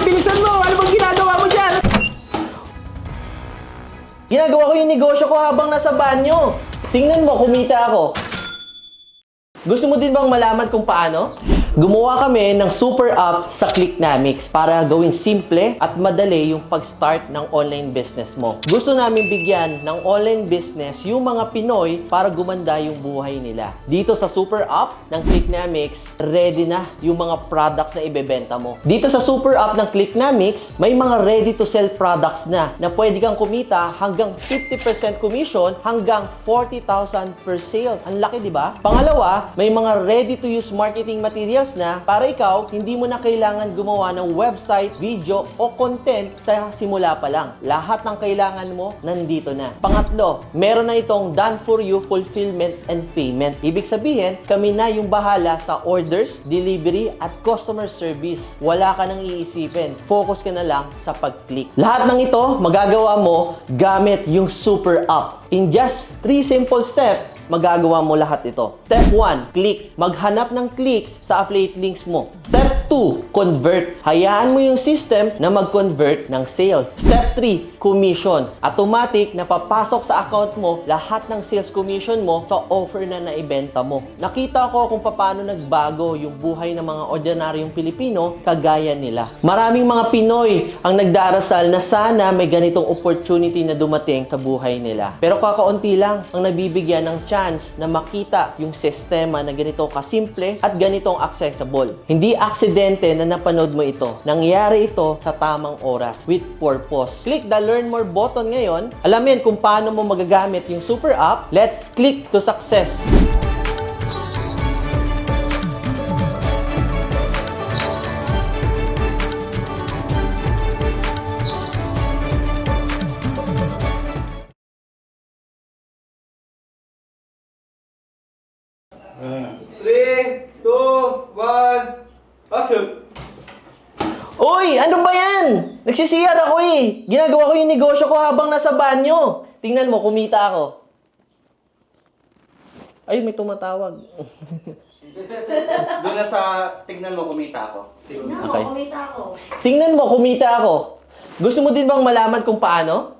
bilisan mo! Ano bang ginagawa mo dyan? Ginagawa ko yung negosyo ko habang nasa banyo. Tingnan mo, kumita ako. Gusto mo din bang malaman kung paano? Gumawa kami ng super app sa Clicknamics para gawing simple at madali yung pag-start ng online business mo. Gusto namin bigyan ng online business yung mga Pinoy para gumanda yung buhay nila. Dito sa super app ng Clicknamics, ready na yung mga products na ibebenta mo. Dito sa super app ng Clicknamics, may mga ready to sell products na pwede kang kumita hanggang 50% commission hanggang 40,000 per sales. Ang laki, di ba? Pangalawa, may mga ready to use marketing materials na para ikaw, hindi mo na kailangan gumawa ng website, video, o content sa simula pa lang. Lahat ng kailangan mo, nandito na. Pangatlo, meron na itong done for you fulfillment and payment. Ibig sabihin, kami na yung bahala sa orders, delivery, at customer service. Wala ka nang iisipin. Focus ka na lang sa pag-click. Lahat ng ito, magagawa mo gamit yung super app. In just 3 simple steps, magagawa mo lahat ito. Step 1, click. Maghanap ng clicks sa affiliate links mo. Step 2, convert. Hayaan mo yung system na mag-convert ng sales. Step 3, commission. Automatic na papasok sa account mo lahat ng sales commission mo sa offer na naibenta mo. Nakita ko kung paano nagbago yung buhay ng mga ordinaryong Pilipino kagaya nila. Maraming mga Pinoy ang nagdarasal na sana may ganitong opportunity na dumating sa buhay nila. Pero kakaunti lang ang nabibigyan ng chance na makita yung sistema na ganito kasimple at ganitong accessible. Hindi aksidente na napanood mo ito. Nangyari ito sa tamang oras with purpose. Click the Learn More button ngayon. Alamin kung paano mo magagamit yung super app. Let's click to success! Three, two, one, action! Uy! Ano ba yan? Nagsisiyar ako eh. Ginagawa ko yung negosyo ko habang nasa banyo. Tingnan mo, kumita ako. Ay, may tumatawag. Doon na sa tignan mo kumita ako. Okay. Tingnan mo, kumita ako. Gusto mo din bang malaman kung paano?